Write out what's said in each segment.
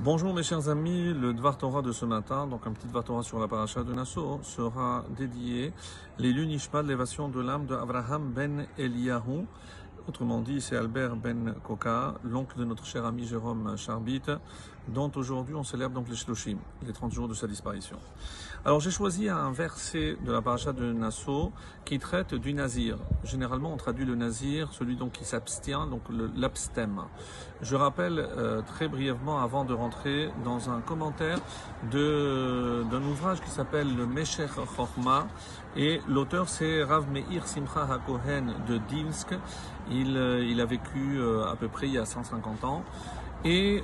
Bonjour mes chers amis, le Dvar Torah de ce matin, donc un petit Dvar Torah sur la paracha de Nassau, sera dédié les Nishmat, l'élévation de l'âme de Avraham ben Eliyahu. Autrement dit, c'est Albert ben Koka, l'oncle de notre cher ami Jérôme Charbit, dont aujourd'hui on célèbre donc les Shloshim, les 30 jours de sa disparition. Alors j'ai choisi un verset de la paracha de Nassau qui traite du nazir. Généralement on traduit le nazir, celui donc qui s'abstient, donc l'abstème. Je rappelle très brièvement avant de rentrer dans un commentaire d'un ouvrage qui s'appelle le Meshech Chochma, et l'auteur c'est Rav Meir Simcha HaKohen de Dinsk. Il a vécu à peu près il y a 150 ans et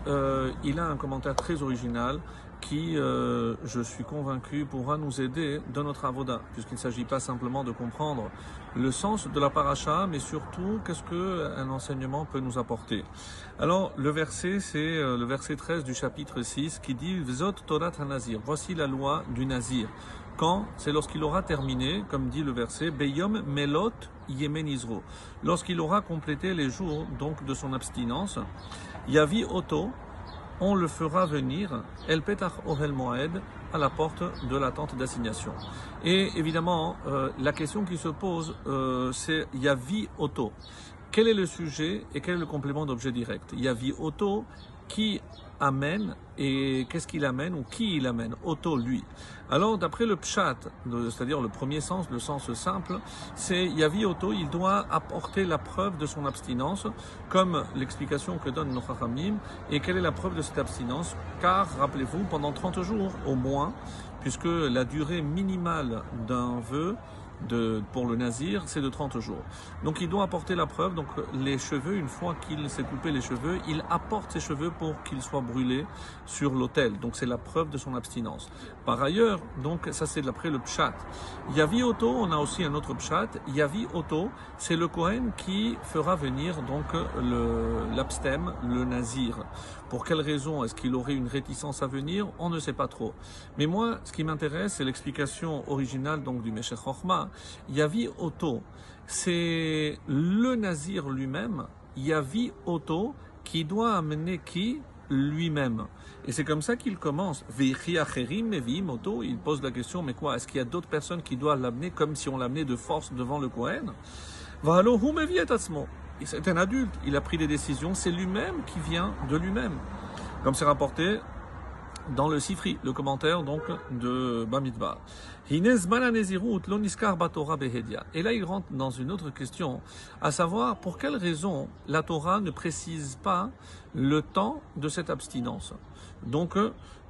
il a un commentaire très original qui, je suis convaincu, pourra nous aider dans notre avoda, puisqu'il ne s'agit pas simplement de comprendre le sens de la paracha, mais surtout qu'est-ce qu'un enseignement peut nous apporter. Alors le verset, c'est le verset 13 du chapitre 6 qui dit « Vzot Torat HaNazir » voici la loi du nazir. Quand? C'est lorsqu'il aura terminé, comme dit le verset, Beyom Melot Yemen Izro. Lorsqu'il aura complété les jours donc de son abstinence, Yavi Oto, on le fera venir, El Petach Ohel Moed, à la porte de la tente d'assignation. Et évidemment, la question qui se pose, c'est Yavi Oto. Quel est le sujet et quel est le complément d'objet direct? Yavi Oto, qui amène et qu'est-ce qu'il amène ou qui il amène? Oto, lui. Alors d'après le pshat, c'est-à-dire le premier sens, le sens simple, c'est Yavi Oto, il doit apporter la preuve de son abstinence, comme l'explication que donne nos Chachamim. Et quelle est la preuve de cette abstinence? Car, rappelez-vous, pendant 30 jours au moins, puisque la durée minimale d'un vœu pour le nazir, c'est de 30 jours. Donc il doit apporter la preuve, donc les cheveux, une fois qu'il s'est coupé les cheveux, il apporte ses cheveux pour qu'ils soient brûlés sur l'autel. Donc c'est la preuve de son abstinence. Par ailleurs, donc ça c'est d'après le pshat. Yavi Oto, on a aussi un autre pshat. Yavi Oto, c'est le Kohen qui fera venir donc l'abstème, le nazir. Pour quelle raison? Est-ce qu'il aurait une réticence à venir? On ne sait pas trop. Mais moi, ce qui m'intéresse, c'est l'explication originale donc du Meshech Chochma. Yavi Oto, c'est le nazir lui-même, Yavi Oto, qui doit amener qui? Lui-même. Et c'est comme ça qu'il commence. Oto, il pose la question, mais quoi? Est-ce qu'il y a d'autres personnes qui doivent l'amener comme si on l'amenait de force devant le Kohen? C'est un adulte, il a pris des décisions, c'est lui-même qui vient de lui-même. Comme c'est rapporté dans le Sifri, le commentaire donc de Bamidbar. Et là il rentre dans une autre question, à savoir pour quelle raison la Torah ne précise pas le temps de cette abstinence. Donc,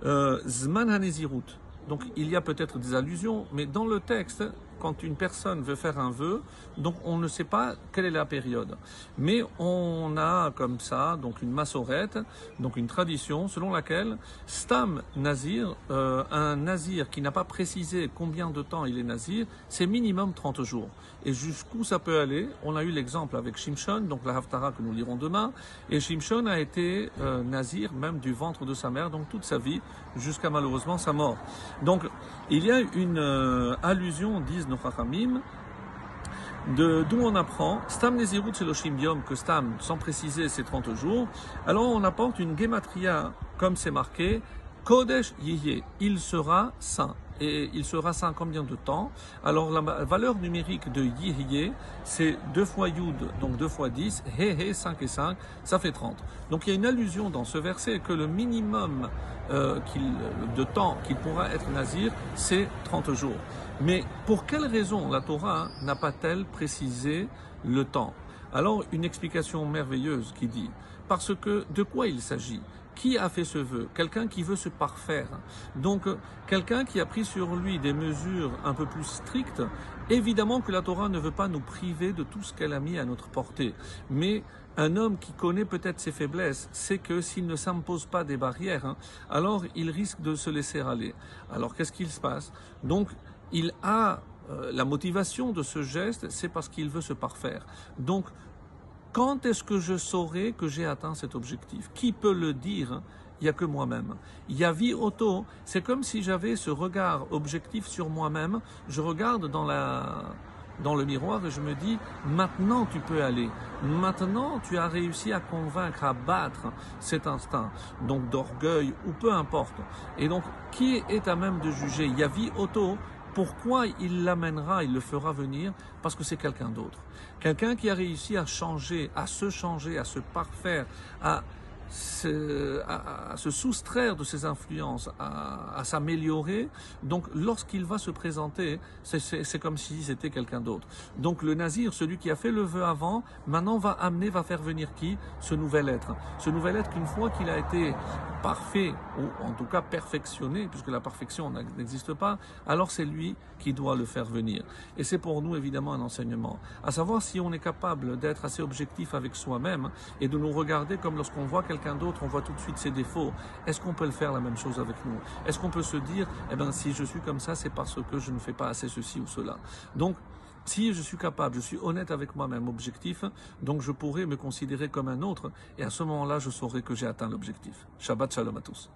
Zman HaNezirut. Donc il y a peut-être des allusions, mais dans le texte, quand une personne veut faire un vœu, donc on ne sait pas quelle est la période. Mais on a comme ça donc une massorette, donc une tradition selon laquelle Stam Nazir, un Nazir qui n'a pas précisé combien de temps il est Nazir, c'est minimum 30 jours. Et jusqu'où ça peut aller? On a eu l'exemple avec Shimshon, donc la Haftara que nous lirons demain, et Shimshon a été Nazir même du ventre de sa mère, donc toute sa vie, jusqu'à malheureusement sa mort. Donc il y a une allusion, disent nos Chachamim, d'où on apprend Stam Nezirut Sheloshim Yom, que Stam, sans préciser, c'est 30 jours. Alors on apporte une Gematria, comme c'est marqué, Kodesh Yihye, il sera saint. Et il sera saint combien de temps? Alors la valeur numérique de Yihye, c'est 2 fois Yud, donc 2 fois 10, He 5 et 5, ça fait 30. Donc il y a une allusion dans ce verset que le minimum de temps qu'il pourra être nazir, c'est 30 jours. Mais pour quelle raison la Torah n'a pas-elle précisé le temps? Alors une explication merveilleuse qui dit, parce que de quoi il s'agit? Qui a fait ce vœu? Quelqu'un qui veut se parfaire. Donc, quelqu'un qui a pris sur lui des mesures un peu plus strictes. Évidemment que la Torah ne veut pas nous priver de tout ce qu'elle a mis à notre portée. Mais un homme qui connaît peut-être ses faiblesses, sait que s'il ne s'impose pas des barrières, alors il risque de se laisser aller. Alors, qu'est-ce qu'il se passe? Donc, il a la motivation de ce geste, c'est parce qu'il veut se parfaire. Donc, quand est-ce que je saurai que j'ai atteint cet objectif? Qui peut le dire? Il n'y a que moi-même. Yavi Oto, c'est comme si j'avais ce regard objectif sur moi-même. Je regarde dans dans le miroir et je me dis, maintenant tu peux aller. Maintenant tu as réussi à convaincre, à battre cet instinct, donc d'orgueil ou peu importe. Et donc, qui est à même de juger? Yavi Otto, pourquoi il l'amènera, il le fera venir? Parce que c'est quelqu'un d'autre. Quelqu'un qui a réussi à changer, à se parfaire, à se soustraire de ses influences, à s'améliorer. Donc, lorsqu'il va se présenter, c'est comme si c'était quelqu'un d'autre. Donc, le nazir, celui qui a fait le vœu avant, maintenant va faire venir qui? Ce nouvel être. Ce nouvel être qu'une fois qu'il a été parfait, ou en tout cas perfectionné, puisque la perfection n'existe pas, alors c'est lui qui doit le faire venir. Et c'est pour nous évidemment un enseignement. À savoir si on est capable d'être assez objectif avec soi-même et de nous regarder comme lorsqu'on voit quelqu'un d'autre, on voit tout de suite ses défauts. Est-ce qu'on peut le faire la même chose avec nous? Est-ce qu'on peut se dire, eh bien si je suis comme ça, c'est parce que je ne fais pas assez ceci ou cela. Donc, si je suis capable, je suis honnête avec moi-même, objectif, donc je pourrai me considérer comme un autre et à ce moment-là, je saurai que j'ai atteint l'objectif. Shabbat Shalom à tous.